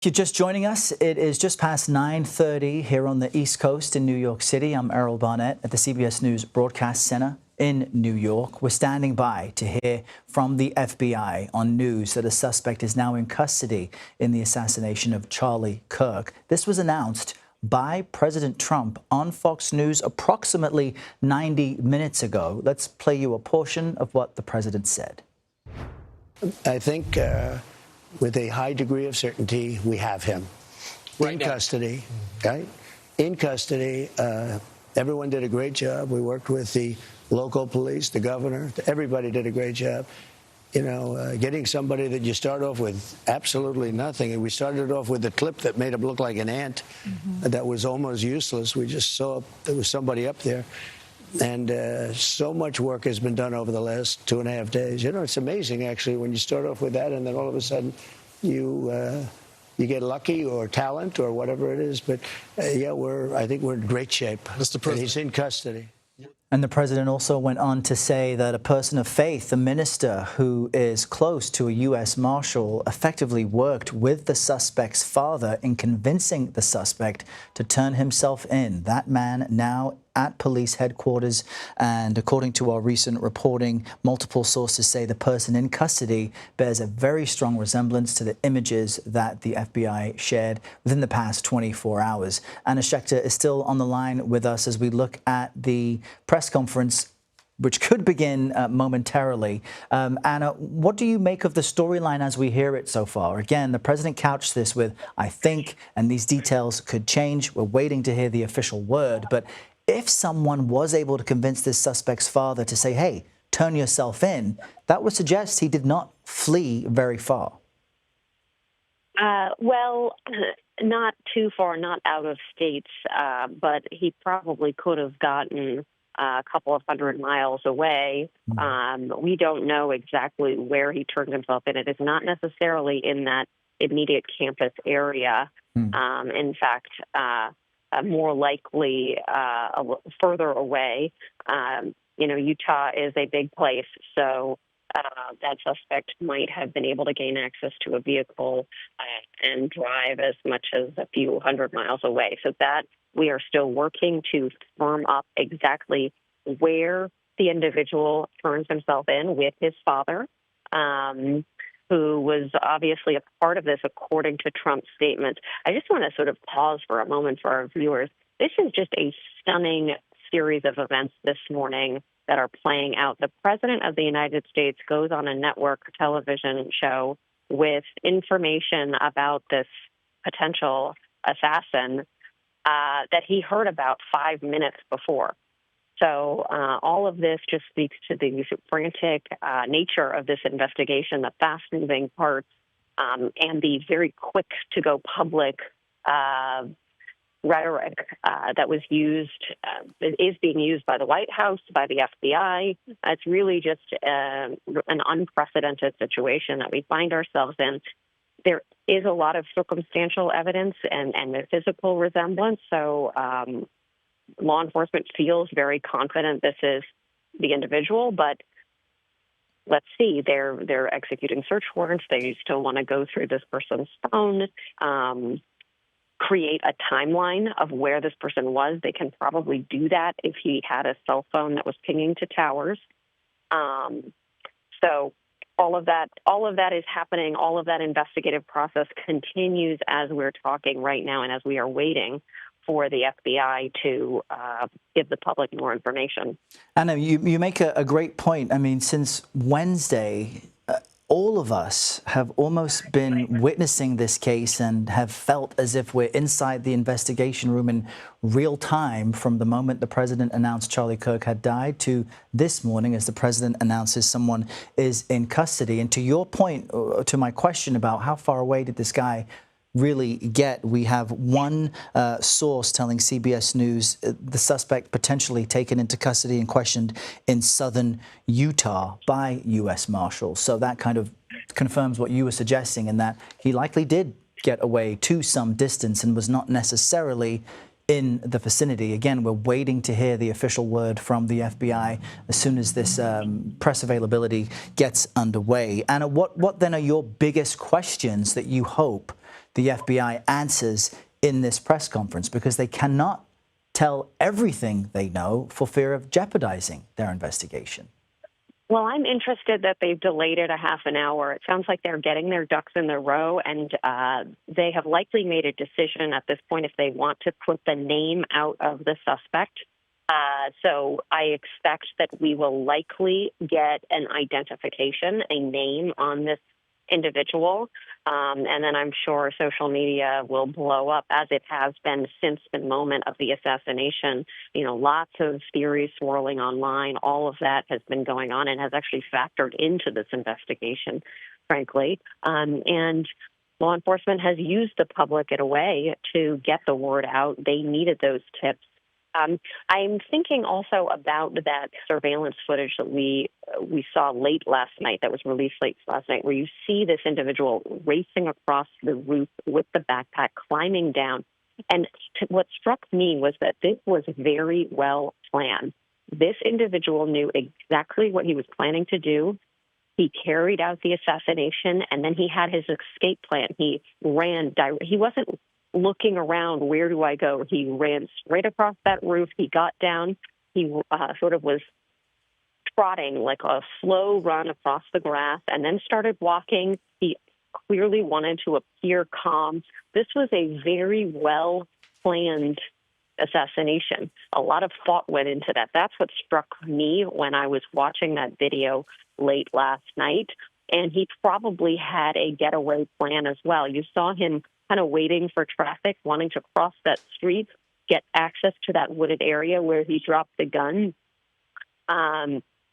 If you're just joining us, it is just past 9:30 here on the East Coast in New York City. I'm Errol Barnett at the CBS News Broadcast Center in New York. We're standing by to hear from the FBI on news that a suspect is now in custody in the assassination of Charlie Kirk. This was announced by President Trump on Fox News approximately 90 minutes ago. Let's play you a portion of what the president said. I think with a high degree of certainty, we have him in custody, right? In custody. Everyone did a great job. We worked with the local police, the governor. Everybody did a great job. You know, getting somebody that you start off with absolutely nothing. And we started off with a clip that made him look like an ant that was almost useless. We just saw there was somebody up there. And so much work has been done over the last 2.5 days. You know, it's amazing, actually, when you start off with that and then all of a sudden you get lucky or talent or whatever it is. But, yeah, I think we're in great shape. Mr. President. He's in custody. And the president also went on to say that a person of faith, a minister who is close to a U.S. Marshal, effectively worked with the suspect's father in convincing the suspect to turn himself in. That man now at police headquarters. And according to our recent reporting, multiple sources say the person in custody bears a very strong resemblance to the images that the FBI shared within the past 24 hours. Anna Schechter is still on the line with us as we look at the press conference, which could begin momentarily. Anna, what do you make of the storyline as we hear it so far? Again, the president couched this with, I think, and these details could change. We're waiting to hear the official word. But if someone was able to convince this suspect's father to say, hey, turn yourself in, that would suggest he did not flee very far. Well, not too far, not out of states, but he probably could have gotten a couple of 100 miles away. We don't know exactly where he turned himself in. It is not necessarily in that immediate campus area. In fact, more likely further away. You know, Utah is a big place, so that suspect might have been able to gain access to a vehicle and drive as much as a few 100 miles away. So that we are still working to firm up exactly where the individual turns himself in with his father, who was obviously a part of this, according to Trump's statement. I just want to sort of pause for a moment for our viewers. This is just a stunning series of events this morning that are playing out. The President of the United States goes on a network television show with information about this potential assassin that he heard about 5 minutes before. So all of this just speaks to the frantic nature of this investigation, the fast-moving parts, and the very quick-to-go public rhetoric that was used, is being used by the White House, by the FBI. It's really just an unprecedented situation that we find ourselves in. There is a lot of circumstantial evidence and the physical resemblance, so law enforcement feels very confident this is the individual, but let's see, they're executing search warrants. They still want to go through this person's phone, create a timeline of where this person was. They can probably do that if he had a cell phone that was pinging to towers. So all of that is happening. All of that investigative process continues as we're talking right now and as we are waiting for the FBI to give the public more information. Anna, you make a great point. I mean, since Wednesday, all of us have almost been witnessing this case and have felt as if we're inside the investigation room in real time from the moment the president announced Charlie Kirk had died to this morning as the president announces someone is in custody. And to your point, to my question about how far away did this guy really get, we have one source telling CBS News the suspect potentially taken into custody and questioned in southern Utah by U.S. Marshals. So that kind of confirms what you were suggesting, in that he likely did get away to some distance and was not necessarily in the vicinity. Again, we're waiting to hear the official word from the FBI as soon as this press availability gets underway. Anna, what then are your biggest questions that you hope the FBI answers in this press conference, because they cannot tell everything they know for fear of jeopardizing their investigation. Well, I'm interested that they've delayed it a half an hour. It sounds like they're getting their ducks in a row, and they have likely made a decision at this point if they want to put the name out of the suspect. So I expect that we will likely get an identification, a name on this individual, and then I'm sure social media will blow up, as it has been since the moment of the assassination. You know, lots of theories swirling online. All of that has been going on and has actually factored into this investigation, frankly. And law enforcement has used the public in a way to get the word out. They needed those tips. I'm thinking also about that surveillance footage that we saw late last night, that was released late last night, where you see this individual racing across the roof with the backpack, climbing down. And what struck me was that this was very well planned. This individual knew exactly what he was planning to do. He carried out the assassination, and then he had his escape plan. He ran. He wasn't looking around, where do I go? He ran straight across that roof. He got down. He sort of was trotting like a slow run across the grass, and then started walking. He clearly wanted to appear calm. This was a very well-planned assassination. A lot of thought went into that. That's what struck me when I was watching that video late last night. And he probably had a getaway plan as well. You saw him kind of waiting for traffic, wanting to cross that street, get access to that wooded area where he dropped the gun.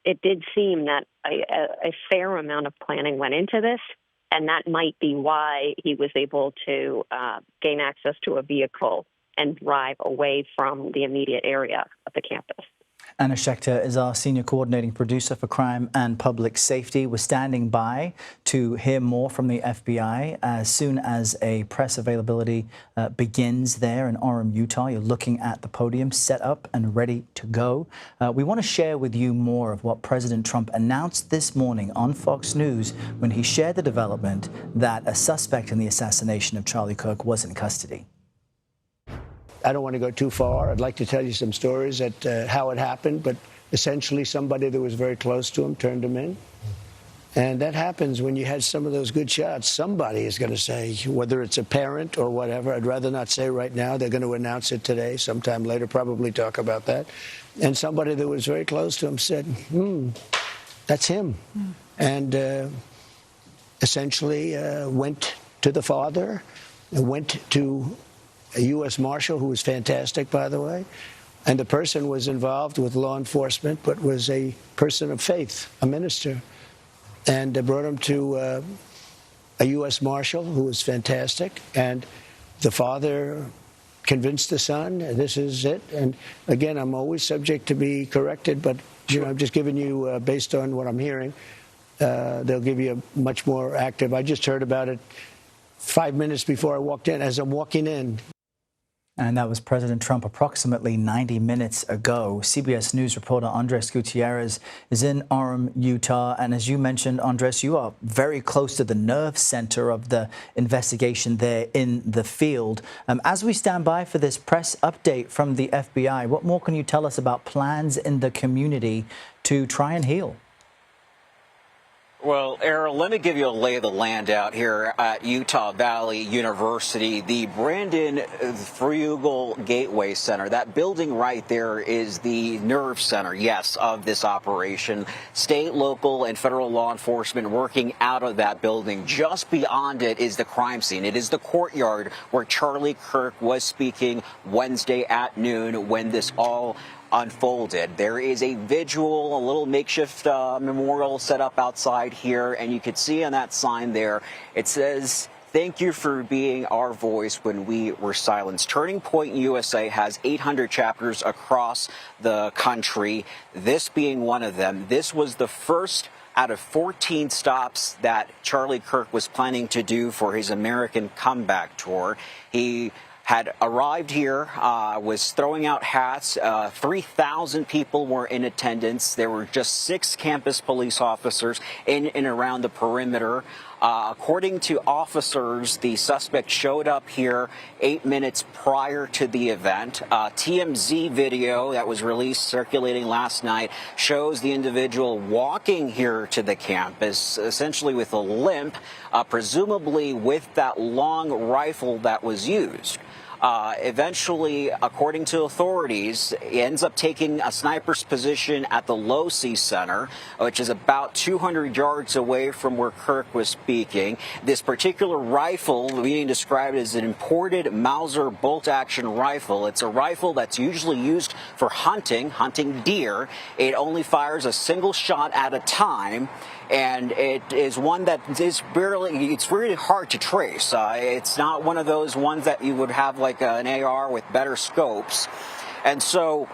It did seem that a fair amount of planning went into this, and that might be why he was able to gain access to a vehicle and drive away from the immediate area of the campus. Anna Schechter is our senior coordinating producer for crime and public safety. We're standing by to hear more from the FBI as soon as a press availability begins there in Orem, Utah. You're looking at the podium set up and ready to go. We want to share with you more of what President Trump announced this morning on Fox News when he shared the development that a suspect in the assassination of Charlie Kirk was in custody. I don't want to go too far. I'd like to tell you some stories at how it happened, but essentially somebody that was very close to him turned him in. And that happens when you had some of those good shots. Somebody is going to say, whether it's a parent or whatever, I'd rather not say right now. They're going to announce it today, sometime later, probably talk about that. And somebody that was very close to him said, that's him. And essentially went to the father, and went to a U.S. Marshal, who was fantastic, by the way, and the person was involved with law enforcement, but was a person of faith, a minister, and brought him to a U.S. Marshal, who was fantastic, and the father convinced the son, this is it. And again, I'm always subject to be corrected, but you know, I'm just giving you, based on what I'm hearing, they'll give you a much more active. I just heard about it 5 minutes before I walked in, as I'm walking in. And that was President Trump approximately 90 minutes ago. CBS News reporter Andres Gutierrez is in Orem, Utah. And as you mentioned, Andres, you are very close to the nerve center of the investigation there in the field. As we stand by for this press update from the FBI, what more can you tell us about plans in the community to try and heal? Well, Errol, let me give you a lay of the land out here at Utah Valley University. The Brandon Frugal Gateway Center, that building right there is the nerve center, yes, of this operation. State, local, and federal law enforcement working out of that building. Just beyond it is the crime scene. It is the courtyard where Charlie Kirk was speaking Wednesday at noon when this all unfolded. There is a vigil, a little makeshift memorial set up outside here, and you can see on that sign there, it says, "Thank you for being our voice when we were silenced." Turning Point USA has 800 chapters across the country, this being one of them. This was the first out of 14 stops that Charlie Kirk was planning to do for his American comeback tour. He had arrived here, was throwing out hats. 3,000 people were in attendance. There were just 6 campus police officers in and around the perimeter According to officers, the suspect showed up here 8 minutes prior to the event. TMZ video that was released circulating last night shows the individual walking here to the campus, essentially with a limp, presumably with that long rifle that was used. Eventually, according to authorities, he ends up taking a sniper's position at the Losi Center, which is about 200 yards away from where Kirk was speaking. This particular rifle being described as an imported Mauser bolt-action rifle. It's a rifle that's usually used for hunting deer. It only fires a single shot at a time. And it is one that is it's really hard to trace. It's not one of those ones that you would have like an AR with better scopes. And so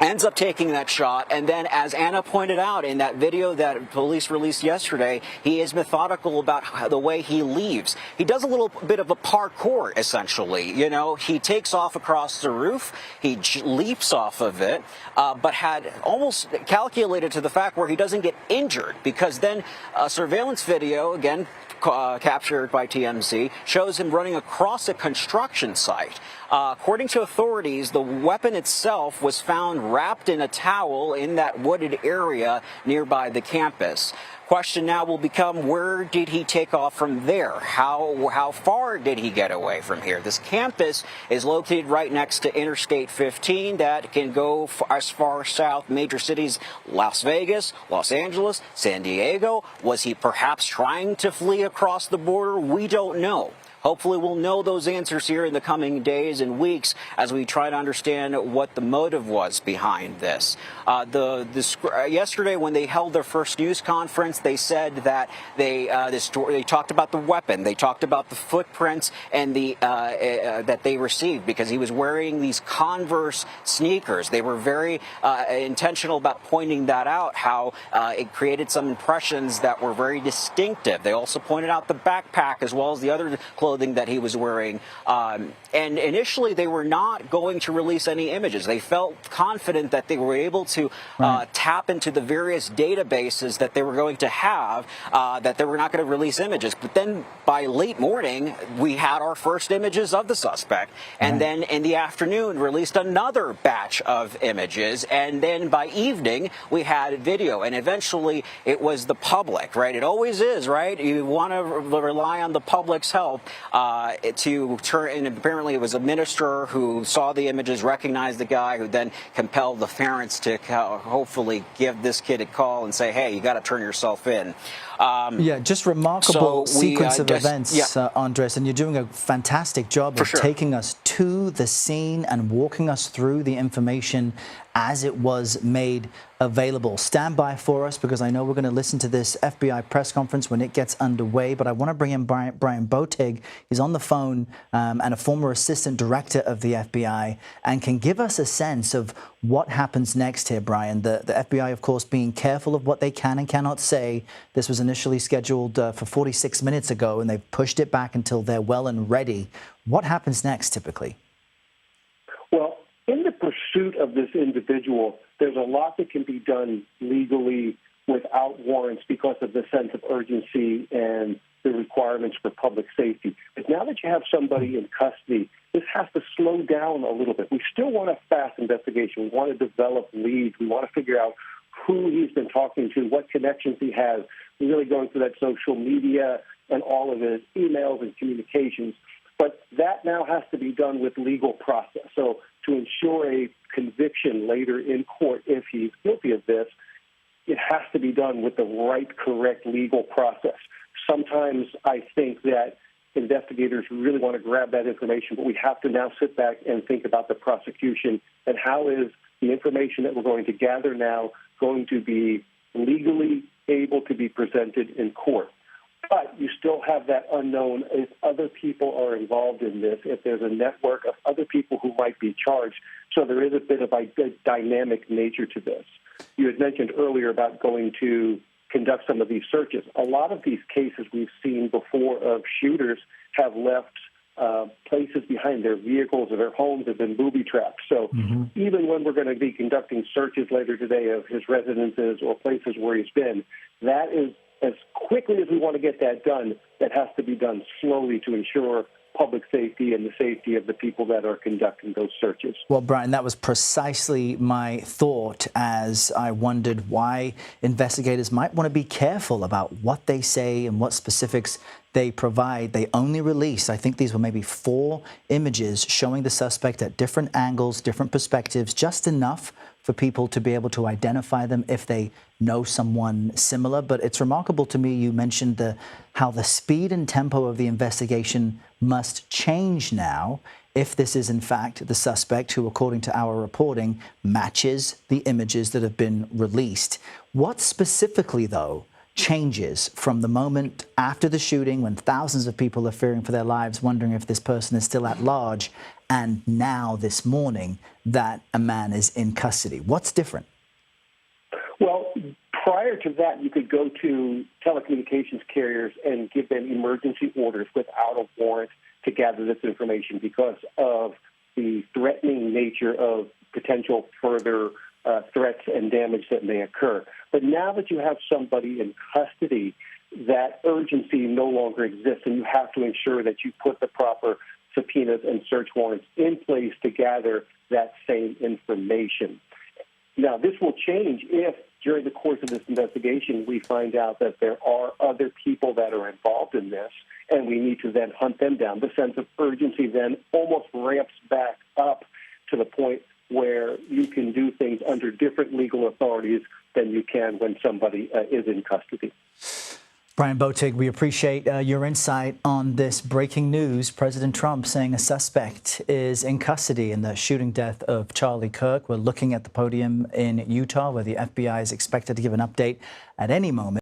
ends up taking that shot, and then, as Anna pointed out in that video that police released yesterday, he is methodical about the way he leaves. He does a little bit of a parkour, essentially. You know, he takes off across the roof, he leaps off of it, but had almost calculated to the fact where he doesn't get injured, because then a surveillance video, again, captured by TMZ, shows him running across a construction site. According to authorities, the weapon itself was found wrapped in a towel in that wooded area nearby the campus. Question now will become, where did he take off from there? How far did he get away from here? This campus is located right next to Interstate 15 that can go as far south, major cities, Las Vegas, Los Angeles, San Diego. Was he perhaps trying to flee across the border? We don't know. Hopefully we'll know those answers here in the coming days and weeks as we try to understand what the motive was behind this. Yesterday, when they held their first news conference, they said that they talked about the weapon, they talked about the footprints and that they received because he was wearing these Converse sneakers. They were very intentional about pointing that out, how it created some impressions that were very distinctive. They also pointed out the backpack as well as the other clothing that he was wearing. And initially, they were not going to release any images. They felt confident that they were able to tap into the various databases that they were going to have, that they were not going to release images. But then by late morning, we had our first images of the suspect. And then in the afternoon, released another batch of images. And then by evening, we had video. And eventually, it was the public, right? It always is, right? You want to rely on the public's help to turn, and apparently it was a minister who saw the images, recognized the guy, who then compelled the parents to hopefully give this kid a call and say, hey, you got to turn yourself in. Yeah, just remarkable sequence of events, Andres, and you're doing a fantastic job of taking us to the scene and walking us through the information as it was made available. Stand by for us, because I know we're going to listen to this FBI press conference when it gets underway, but I want to bring in Brian Botig. He's on the phone and a former assistant director of the FBI, and can give us a sense of what happens next here, Brian. The FBI, of course, being careful of what they can and cannot say. This was initially scheduled for 46 minutes ago, and they've pushed it back until they're well and ready. What happens next, typically? Well, in the pursuit of this individual, there's a lot that can be done legally without warrants because of the sense of urgency and the requirements for public safety. But now that you have somebody in custody, this has to slow down a little bit. We still want a fast investigation. We want to develop leads. We want to figure out who he's been talking to, what connections he has, really going through that social media and all of his emails and communications. But that now has to be done with legal process. So to ensure a conviction later in court, if he's guilty of this, it has to be done with the right, correct legal process. Sometimes I think that investigators really want to grab that information, but we have to now sit back and think about the prosecution and how is the information that we're going to gather now going to be legally able to be presented in court. But you still have that unknown if other people are involved in this, if there's a network of other people who might be charged. So there is a bit of a dynamic nature to this. You had mentioned earlier about going to conduct some of these searches. A lot of these cases we've seen before of shooters have left places behind. Their vehicles or their homes have been booby-trapped. So even when we're going to be conducting searches later today of his residences or places where he's been, that is as quickly as we want to get that done, that has to be done slowly to ensure public safety and the safety of the people that are conducting those searches. Well, Brian, that was precisely my thought as I wondered why investigators might want to be careful about what they say and what specifics they provide. They only released, I think these were maybe 4 images showing the suspect at different angles, different perspectives, just enough for people to be able to identify them if they know someone similar. But it's remarkable to me, you mentioned how the speed and tempo of the investigation must change now if this is in fact the suspect who, according to our reporting, matches the images that have been released. What specifically, though, changes from the moment after the shooting when thousands of people are fearing for their lives, wondering if this person is still at large, and now this morning that a man is in custody? What's different? Well, prior to that, you could go to telecommunications carriers and give them emergency orders without a warrant to gather this information because of the threatening nature of potential further threats and damage that may occur. But now that you have somebody in custody, that urgency no longer exists, and you have to ensure that you put the proper subpoenas and search warrants in place to gather that same information. Now, this will change if, during the course of this investigation, we find out that there are other people that are involved in this, and we need to then hunt them down. The sense of urgency then almost ramps back up to the point where you can do things under different legal authorities than you can when somebody is in custody. Brian Botig, we appreciate your insight on this breaking news. President Trump saying a suspect is in custody in the shooting death of Charlie Kirk. We're looking at the podium in Utah where the FBI is expected to give an update at any moment.